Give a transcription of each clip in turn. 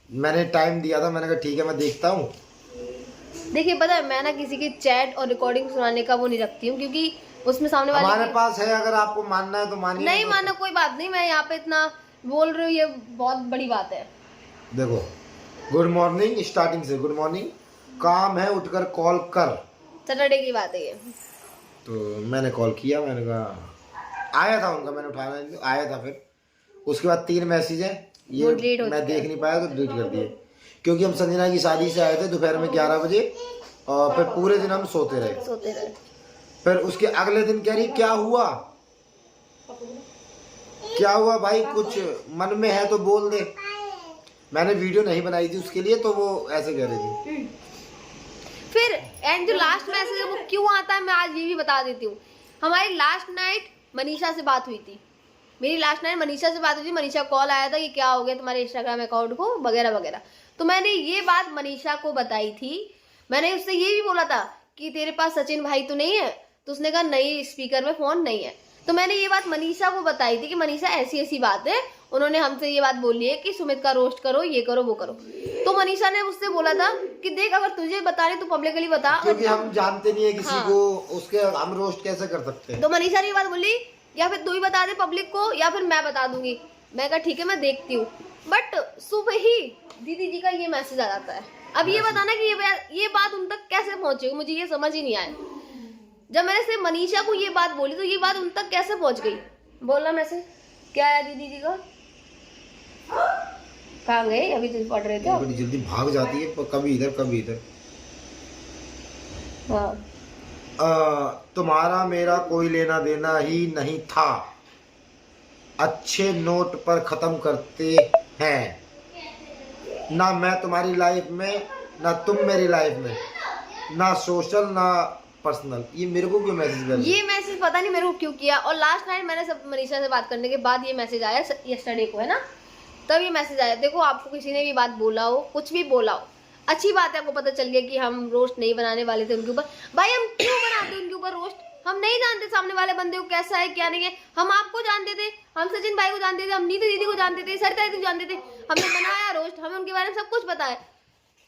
मैंने टाइम दिया था, मैंने कहा ठीक है मैं देखता हूँ। देखिए पता है मैं ना किसी की चैट और रिकॉर्डिंग सुनाने का वो नहीं रखती हूँ, क्योंकि उसमें सामने वाले हमारे पास है, अगर आपको मानना है तो मानिए। नहीं मानो कोई बात नहीं, मैं यहाँ पे इतना बोल रही हूँ, ये बहुत बड़ी बात है। देखो, गुड मॉर्निंग स्टार्टिंग से गुड मॉर्निंग, काम है उठकर कॉल कर। सैटरडे की बात है ये। तो मैंने कॉल किया, मैंने कहा आया था उनका, मैंने उठाया, आया था। फिर उसके बाद 3 मैसेज है, ये मैं देख नहीं पाया तो डिलीट कर दिए, क्योंकि हम संजना की शादी से आए थे दोपहर में 11 बजे, और फिर पूरे दिन हम सोते रहे। फिर उसके अगले दिन कह रही क्या हुआ, क्या हुआ भाई, कुछ मन में है तो बोल दे। मैंने वीडियो नहीं बनाई थी उसके लिए, तो वो ऐसे कह रही थी। फिर एंड जो लास्ट मैसेज है वो क्यों आता है मैं आज ये भी बता देती हूँ। हमारी लास्ट नाइट मनीषा से बात हुई थी, मेरी लास्ट नाइट मनीषा से बात हुई थी। मनीषा कॉल आया था कि क्या हो गया तुम्हारे इंस्टाग्राम अकाउंट को वगैरह वगैरह। तो मैंने ये बात मनीषा को बताई थी। मैंने उससे ये भी बोला था कि तेरे पास सचिन भाई तो नहीं है, तो उसने कहा नहीं स्पीकर में फोन नहीं है। तो मैंने ये बात मनीषा को बताई थी कि मनीषा ऐसी ऐसी बात है, उन्होंने हमसे ये बात बोली है कि सुमित का रोस्ट करो, ये करो वो करो। तो मनीषा ने मुझसे बोला था कि देख अगर तुझे बता रही तो पब्लिकली बता, क्योंकि हम जानते नहीं है किसी को, उसके हम रोस्ट कैसे कर सकते हैं। तो मनीषा ने ये बात बोली या फिर तू ही बता दे पब्लिक को या फिर मैं बता दूंगी। मैं कहा ठीक है मैं देखती हूँ। बट सुबह ही दीदी जी का ये मैसेज आ जाता है। अब ये बताना कि ये बात उन तक कैसे पहुंचेगी, मुझे ये समझ ही नहीं आया। जब मैंने से मनीषा को ये बात बोली तो ये बात उन तक कैसे पहुंच गई। बोलना मैसेज क्या आया दीदी जी का, कहाँ गए, अभी तो पढ़ रहे थे। बड़ी जल्दी भाग जाती है, कभी इधर कभी इधर। हाँ। तुम्हारा मेरा कोई लेना देना ही नहीं था, अच्छे नोट पर खत्म करते हैं, ना मैं तुम्हारी लाइफ में ना तुम मेरी लाइफ में, ना सोशल ना पर्सनल। ये मेरे को क्यों मैसेज कर, ये मैसेज पता नहीं मेरे को क्यों किया। और लास्ट नाइट मैंने सब मनीषा से बात करने के बाद ये मैसेज आया, यस्टरडे को है ना, तब ये मैसेज आया। देखो आपको किसी ने भी बात बोला हो, कुछ भी बोला हो, अच्छी बात है आपको पता चल गया कि हम रोस्ट नहीं बनाने वाले थे उनके ऊपर। भाई हम क्यों बनाते उनके ऊपर रोस्ट, हम नहीं जानते सामने वाले बंदे को कैसा है क्या नहीं है। हम आपको जानते थे, हम सचिन भाई को जानते थे, हम नीतू दीदी को जानते थे, सरिता दीदी को जानते थे। हमने बनाया रोस्ट, हमें उनके बारे में सब कुछ पता है।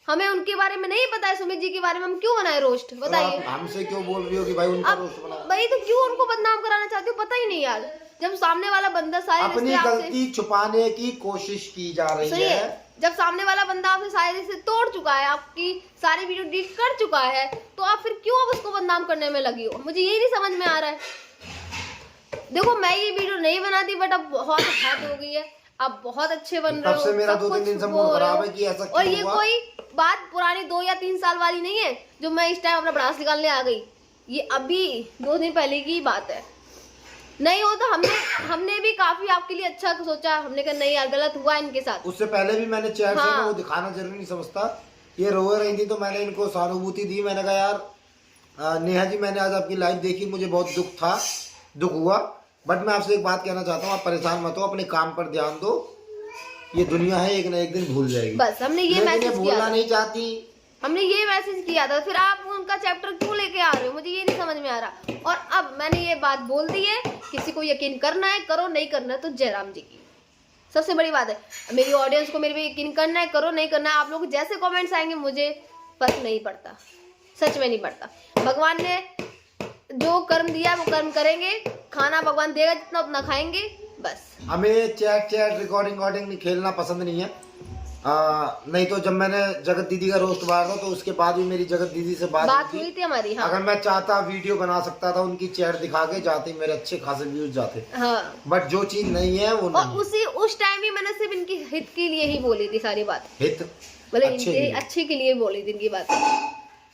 हमें उनके बारे में नहीं पता है सुमित जी के बारे में, हम क्यों बनाए रोस्ट बताइए। हमसे क्यों बोल रही हो कि भाई उनका रोस्ट बना, भाई तो क्यों उनको बदनाम कराना चाहते हो, पता ही नहीं यार। जब सामने वाला बंदा सारे अपनी गलती छुपाने की कोशिश की जा रही है। जब सामने वाला बंदा आपसे सारे रिश्ते तोड़ चुका है, आपकी सारी वीडियो डिलीट कर चुका है, तो आप फिर क्यों अब उसको बदनाम करने में लगी हो, मुझे यही नहीं समझ में आ रहा है। देखो मैं ये वीडियो नहीं बनाती, बट अब बहुत हद हो गई है, आप बहुत अच्छे बन रहे हो। तब से मेरा 2-3 दिन से मूड खराब है कि ऐसा क्यों हुआ। और ये कोई बात पुरानी 2 या 3 साल वाली नहीं है जो मैं इस टाइम अपना भड़ास निकालने आ गई। ये अभी 2 दिन पहले की बात है। नहीं हो तो हमने भी काफी आपके लिए अच्छा सोचा, हमने कहा नहीं यार गलत हुआ इनके साथ। उससे पहले भी मैंने चैट से वो दिखाना जरूरी नहीं समझता, ये रो रही थी तो मैंने इनको सहानुभूति दी। मैंने कहा यार नेहा जी मैंने आज आपकी लाइव देखी, मुझे बहुत दुख हुआ, बट मैं आपसे एक बात कहना चाहता हूँ, आप परेशान मत हो, अपने काम पर ध्यान दो, ये दुनिया है एक ना एक दिन भूल जाएगी। बस हमने ये मैसेज भूलना नहीं चाहती, हमने ये मैसेज किया था। फिर आप उनका चैप्टर क्यों लेके आ रहे हो, मुझे ये नहीं समझ में आ रहा। और अब मैंने ये बात बोल दी है, किसी को यकीन करना है करो, नहीं करना है तो जयराम जी की सबसे बड़ी बात है। मेरी ऑडियंस को मेरे पे यकीन करना है करो, नहीं करना है आप लोग जैसे कमेंट्स आएंगे मुझे फर्क नहीं पड़ता, सच में नहीं पड़ता। भगवान ने जो कर्म दिया वो कर्म करेंगे, खाना भगवान देगा जितना उतना खाएंगे बस। हमें चैट रिकॉर्डिंग खेलना पसंद नहीं है। नहीं तो जब मैंने जगत दीदी का रोस्ट मारा था तो उसके बाद भी मेरी जगत दीदी से बात हुई थी हमारी। हाँ। अगर मैं चाहता वीडियो बना सकता था, उनकी चैट दिखा के जाते मेरे अच्छे खासे व्यूज जाते। हाँ। बट जो चीज नहीं है वो नहीं। और उस टाइम भी मैंने सिर्फ इनकी हित के लिए ही बोली थी सारी बात, हित बोले इनके अच्छे के लिए बोली थी इनकी बात।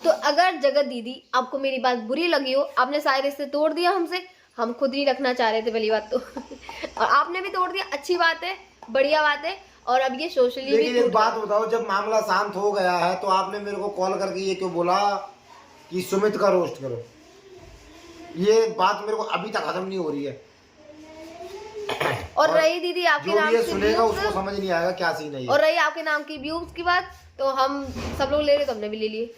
तो अगर जगत दीदी आपको मेरी बात बुरी लगी हो, आपने सारे रिश्ते तोड़ दिया हमसे, हम खुद नहीं रखना चाह रहे थे पहली बात तो और आपने भी तोड़ दिया, अच्छी बात है, बढ़िया बात है। और अब ये सोशली भी एक बात बताओ, जब मामला शांत हो गया है तो आपने मेरे को कॉल करके ये क्यों बोला कि सुमित का रोस्ट करो, ये बात मेरे को अभी तक खत्म नहीं हो रही है। और रही दीदी आपके नाम से सुनेगा उसको समझ नहीं आएगा क्या सीन है। और रही आपके नाम की व्यूज की बात, तो हम सब लोग ले रहे तो हमने भी ले लिए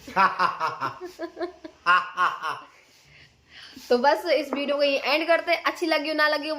तो बस इस वीडियो को ये एंड करते हैं, अच्छी लगी हो ना लगी हो